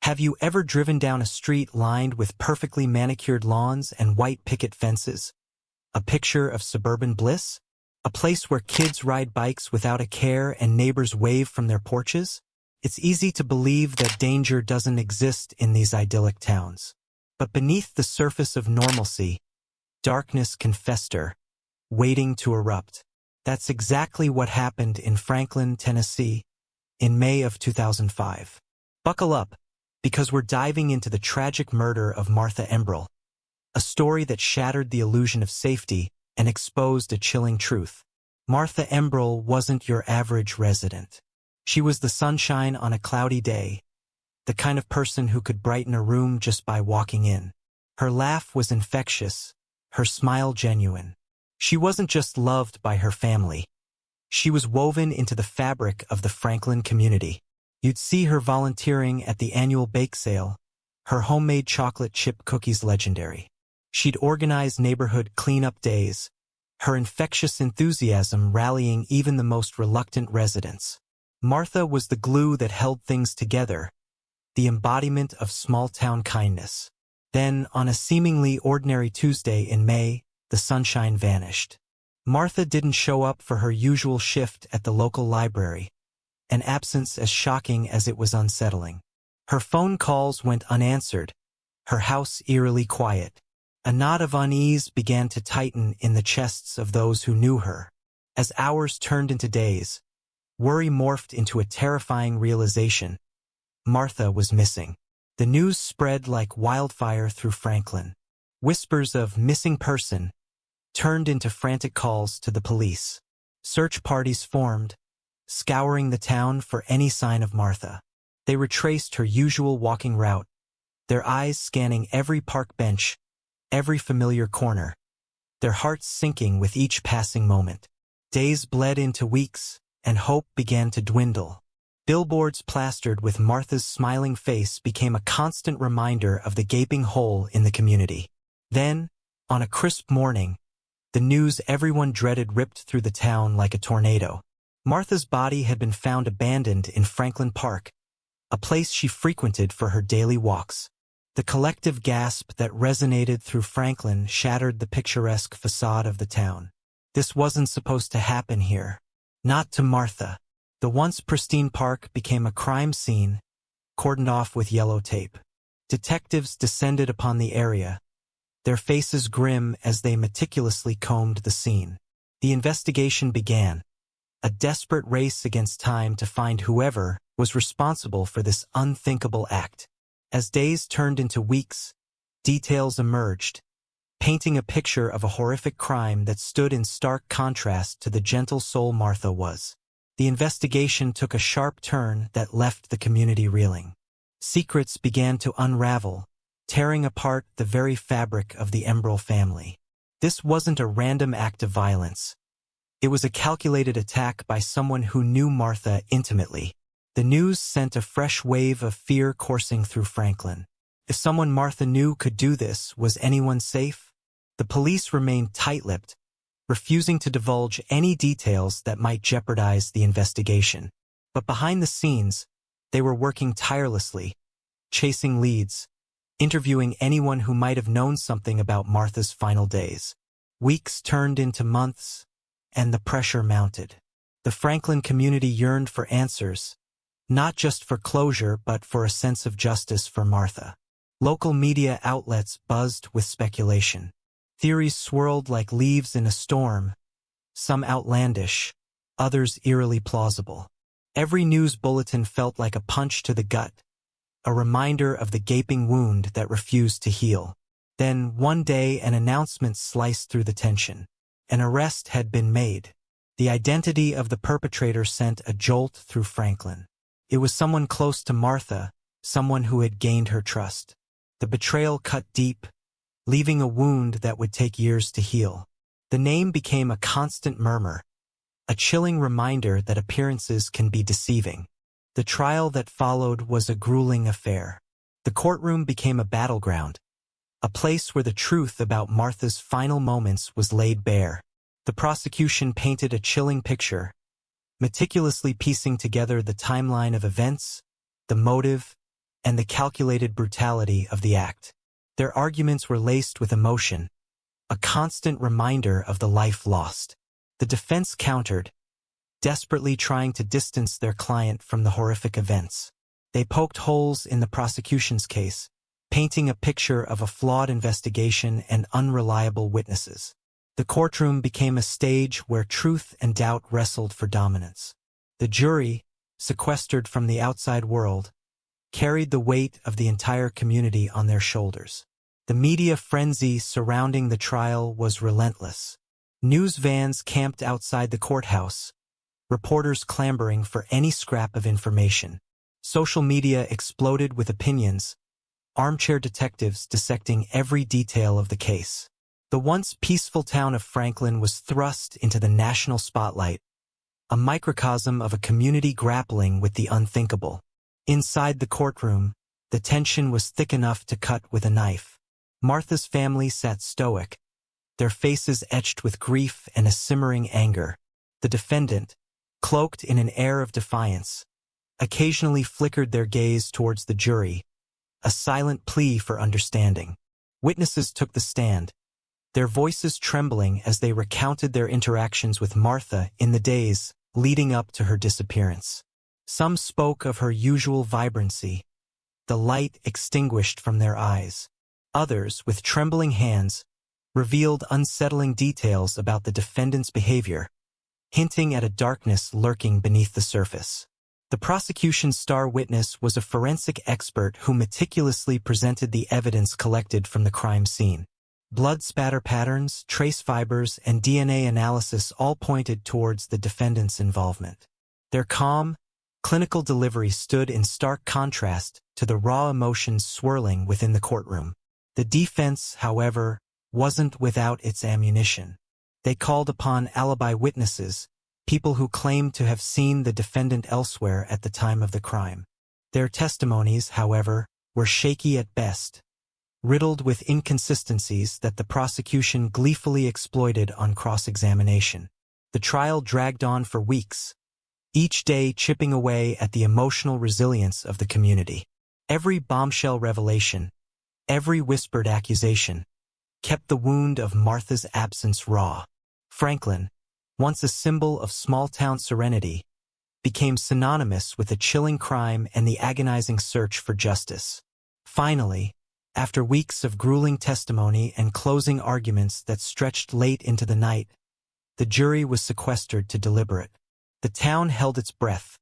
Have you ever driven down a street lined with perfectly manicured lawns and white picket fences? A picture of suburban bliss? A place where kids ride bikes without a care and neighbors wave from their porches? It's easy to believe that danger doesn't exist in these idyllic towns. But beneath the surface of normalcy, darkness can fester, waiting to erupt. That's exactly what happened in Franklin, Tennessee, in May of 2005. Buckle up, because we're diving into the tragic murder of Martha Embroll, a story that shattered the illusion of safety and exposed a chilling truth. Martha Embroll wasn't your average resident. She was the sunshine on a cloudy day, the kind of person who could brighten a room just by walking in. Her laugh was infectious, her smile genuine. She wasn't just loved by her family. She was woven into the fabric of the Franklin community. You'd see her volunteering at the annual bake sale, her homemade chocolate chip cookies legendary. She'd organize neighborhood cleanup days, her infectious enthusiasm rallying even the most reluctant residents. Martha was the glue that held things together, the embodiment of small-town kindness. Then, on a seemingly ordinary Tuesday in May, the sunshine vanished. Martha didn't show up for her usual shift at the local library, an absence as shocking as it was unsettling. Her phone calls went unanswered, her house eerily quiet. A knot of unease began to tighten in the chests of those who knew her. As hours turned into days, worry morphed into a terrifying realization. Martha was missing. The news spread like wildfire through Franklin. Whispers of missing person turned into frantic calls to the police. Search parties formed, scouring the town for any sign of Martha. They retraced her usual walking route, their eyes scanning every park bench, every familiar corner, their hearts sinking with each passing moment. Days bled into weeks, and hope began to dwindle. Billboards plastered with Martha's smiling face became a constant reminder of the gaping hole in the community. Then, on a crisp morning, the news everyone dreaded ripped through the town like a tornado. Martha's body had been found abandoned in Franklin Park, a place she frequented for her daily walks. The collective gasp that resonated through Franklin shattered the picturesque facade of the town. This wasn't supposed to happen here. Not to Martha. The once pristine park became a crime scene, cordoned off with yellow tape. Detectives descended upon the area, their faces grim as they meticulously combed the scene. The investigation began, a desperate race against time to find whoever was responsible for this unthinkable act. As days turned into weeks, details emerged, painting a picture of a horrific crime that stood in stark contrast to the gentle soul Martha was. The investigation took a sharp turn that left the community reeling. Secrets began to unravel, tearing apart the very fabric of the Embroll family. This wasn't a random act of violence. It was a calculated attack by someone who knew Martha intimately. The news sent a fresh wave of fear coursing through Franklin. If someone Martha knew could do this, was anyone safe? The police remained tight-lipped, refusing to divulge any details that might jeopardize the investigation. But behind the scenes, they were working tirelessly, chasing leads, interviewing anyone who might have known something about Martha's final days. Weeks turned into months, and the pressure mounted. The Franklin community yearned for answers, not just for closure but for a sense of justice for Martha. Local media outlets buzzed with speculation. Theories swirled like leaves in a storm, some outlandish, others eerily plausible. Every news bulletin felt like a punch to the gut, a reminder of the gaping wound that refused to heal. Then, one day, an announcement sliced through the tension. An arrest had been made. The identity of the perpetrator sent a jolt through Franklin. It was someone close to Martha, someone who had gained her trust. The betrayal cut deep, leaving a wound that would take years to heal. The name became a constant murmur, a chilling reminder that appearances can be deceiving. The trial that followed was a grueling affair. The courtroom became a battleground, a place where the truth about Martha's final moments was laid bare. The prosecution painted a chilling picture, meticulously piecing together the timeline of events, the motive, and the calculated brutality of the act. Their arguments were laced with emotion, a constant reminder of the life lost. The defense countered, desperately trying to distance their client from the horrific events. They poked holes in the prosecution's case, painting a picture of a flawed investigation and unreliable witnesses. The courtroom became a stage where truth and doubt wrestled for dominance. The jury, sequestered from the outside world, carried the weight of the entire community on their shoulders. The media frenzy surrounding the trial was relentless. News vans camped outside the courthouse, reporters clamoring for any scrap of information. Social media exploded with opinions, armchair detectives dissecting every detail of the case. The once peaceful town of Franklin was thrust into the national spotlight, a microcosm of a community grappling with the unthinkable. Inside the courtroom, the tension was thick enough to cut with a knife. Martha's family sat stoic, their faces etched with grief and a simmering anger. The defendant, cloaked in an air of defiance, occasionally flickered their gaze towards the jury, a silent plea for understanding. Witnesses took the stand, their voices trembling as they recounted their interactions with Martha in the days leading up to her disappearance. Some spoke of her usual vibrancy, the light extinguished from their eyes. Others, with trembling hands, revealed unsettling details about the defendant's behavior, hinting at a darkness lurking beneath the surface. The prosecution's star witness was a forensic expert who meticulously presented the evidence collected from the crime scene. Blood spatter patterns, trace fibers, and DNA analysis all pointed towards the defendant's involvement. Their calm, clinical delivery stood in stark contrast to the raw emotions swirling within the courtroom. The defense, however, wasn't without its ammunition. They called upon alibi witnesses, people who claimed to have seen the defendant elsewhere at the time of the crime. Their testimonies, however, were shaky at best, riddled with inconsistencies that the prosecution gleefully exploited on cross-examination. The trial dragged on for weeks, each day chipping away at the emotional resilience of the community. Every bombshell revelation, every whispered accusation, kept the wound of Martha's absence raw. Franklin, once a symbol of small-town serenity, became synonymous with the chilling crime and the agonizing search for justice. Finally, after weeks of grueling testimony and closing arguments that stretched late into the night, the jury was sequestered to deliberate. The town held its breath,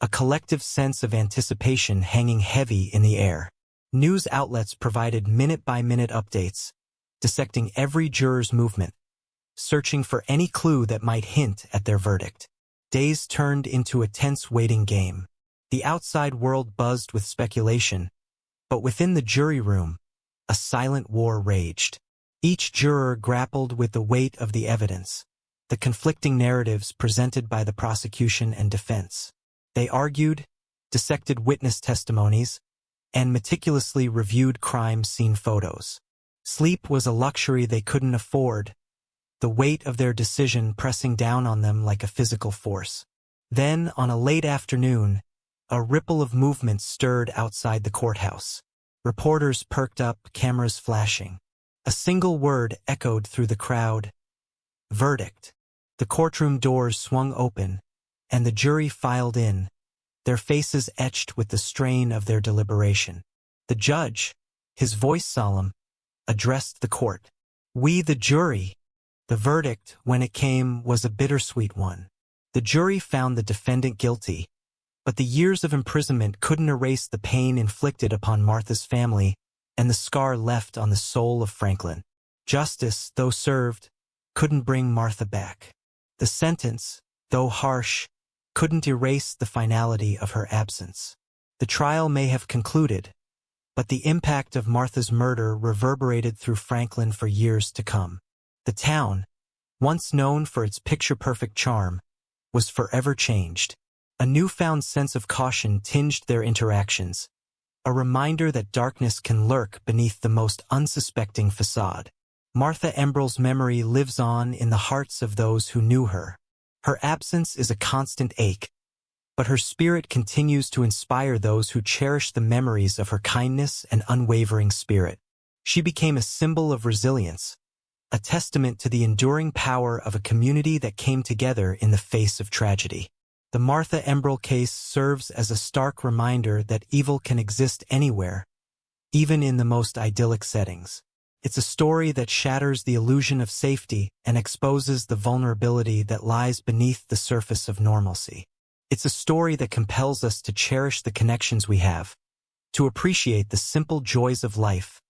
a collective sense of anticipation hanging heavy in the air. News outlets provided minute-by-minute updates, dissecting every juror's movement, searching for any clue that might hint at their verdict. Days turned into a tense waiting game. The outside world buzzed with speculation, but within the jury room, a silent war raged. Each juror grappled with the weight of the evidence, the conflicting narratives presented by the prosecution and defense. They argued, dissected witness testimonies, and meticulously reviewed crime scene photos. Sleep was a luxury they couldn't afford, the weight of their decision pressing down on them like a physical force. Then, on a late afternoon, a ripple of movement stirred outside the courthouse. Reporters perked up, cameras flashing. A single word echoed through the crowd: verdict. The courtroom doors swung open, and the jury filed in, their faces etched with the strain of their deliberation. The judge, his voice solemn, addressed the court. "We, the jury." The verdict, when it came, was a bittersweet one. The jury found the defendant guilty, but the years of imprisonment couldn't erase the pain inflicted upon Martha's family and the scar left on the soul of Franklin. Justice, though served, couldn't bring Martha back. The sentence, though harsh, couldn't erase the finality of her absence. The trial may have concluded, but the impact of Martha's murder reverberated through Franklin for years to come. The town, once known for its picture-perfect charm, was forever changed. A newfound sense of caution tinged their interactions, a reminder that darkness can lurk beneath the most unsuspecting facade. Martha Embroll's memory lives on in the hearts of those who knew her. Her absence is a constant ache, but her spirit continues to inspire those who cherish the memories of her kindness and unwavering spirit. She became a symbol of resilience, a testament to the enduring power of a community that came together in the face of tragedy. The Martha Embroll case serves as a stark reminder that evil can exist anywhere, even in the most idyllic settings. It's a story that shatters the illusion of safety and exposes the vulnerability that lies beneath the surface of normalcy. It's a story that compels us to cherish the connections we have, to appreciate the simple joys of life,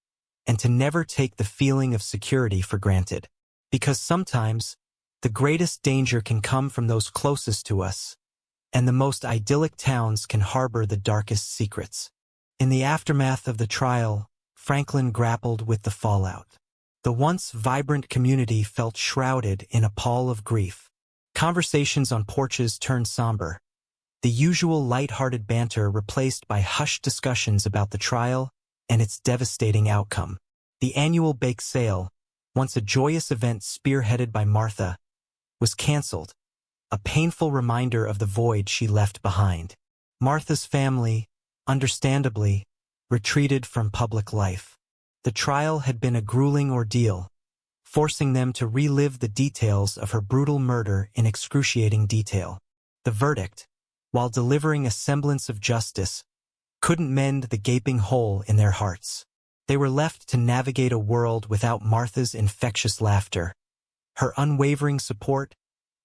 and to never take the feeling of security for granted. Because sometimes, the greatest danger can come from those closest to us, and the most idyllic towns can harbor the darkest secrets. In the aftermath of the trial, Franklin grappled with the fallout. The once vibrant community felt shrouded in a pall of grief. Conversations on porches turned somber, the usual light-hearted banter replaced by hushed discussions about the trial and its devastating outcome. The annual bake sale, once a joyous event spearheaded by Martha, was canceled, a painful reminder of the void she left behind. Martha's family, understandably, retreated from public life. The trial had been a grueling ordeal, forcing them to relive the details of her brutal murder in excruciating detail. The verdict, while delivering a semblance of justice, couldn't mend the gaping hole in their hearts. They were left to navigate a world without Martha's infectious laughter, her unwavering support,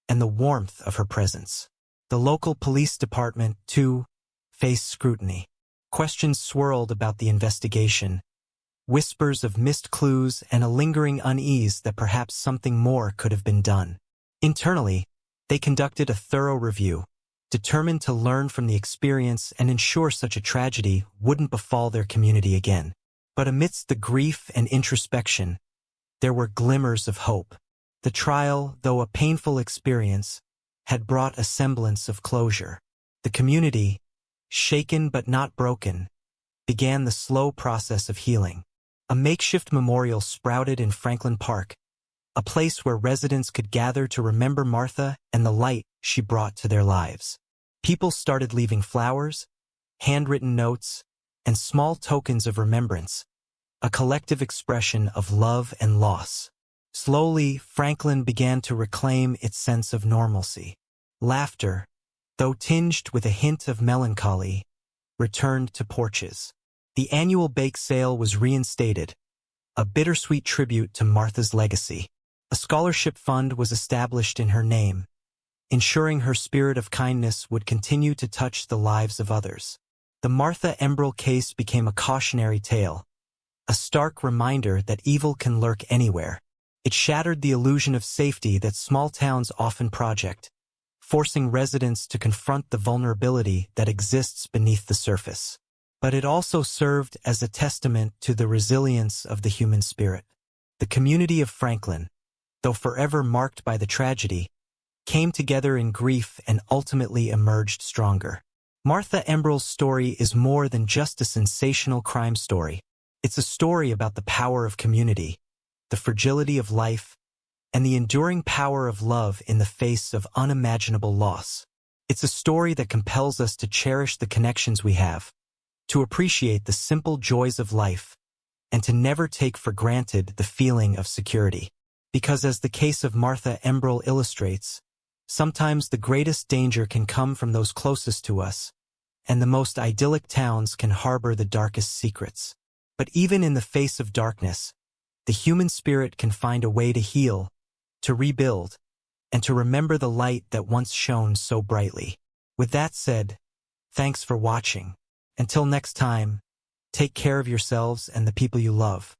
and the warmth of her presence. The local police department, too, faced scrutiny. Questions swirled about the investigation, whispers of missed clues and a lingering unease that perhaps something more could have been done. Internally, they conducted a thorough review, determined to learn from the experience and ensure such a tragedy wouldn't befall their community again. But amidst the grief and introspection, there were glimmers of hope. The trial, though a painful experience, had brought a semblance of closure. The community, shaken but not broken, began the slow process of healing. A makeshift memorial sprouted in Franklin Park, a place where residents could gather to remember Martha and the light she brought to their lives. People started leaving flowers, handwritten notes, and small tokens of remembrance, a collective expression of love and loss. Slowly, Franklin began to reclaim its sense of normalcy. Laughter, though tinged with a hint of melancholy, returned to porches. The annual bake sale was reinstated, a bittersweet tribute to Martha's legacy. A scholarship fund was established in her name, ensuring her spirit of kindness would continue to touch the lives of others. The Martha Embroll case became a cautionary tale, a stark reminder that evil can lurk anywhere. It shattered the illusion of safety that small towns often project, forcing residents to confront the vulnerability that exists beneath the surface. But it also served as a testament to the resilience of the human spirit. The community of Franklin, though forever marked by the tragedy, came together in grief and ultimately emerged stronger. Martha Embroll's story is more than just a sensational crime story. It's a story about the power of community, the fragility of life, and the enduring power of love in the face of unimaginable loss. It's a story that compels us to cherish the connections we have, to appreciate the simple joys of life, and to never take for granted the feeling of security. Because as the case of Martha Embroll illustrates, sometimes the greatest danger can come from those closest to us, and the most idyllic towns can harbor the darkest secrets. But even in the face of darkness, the human spirit can find a way to heal, to rebuild, and to remember the light that once shone so brightly. With that said, thanks for watching. Until next time, take care of yourselves and the people you love.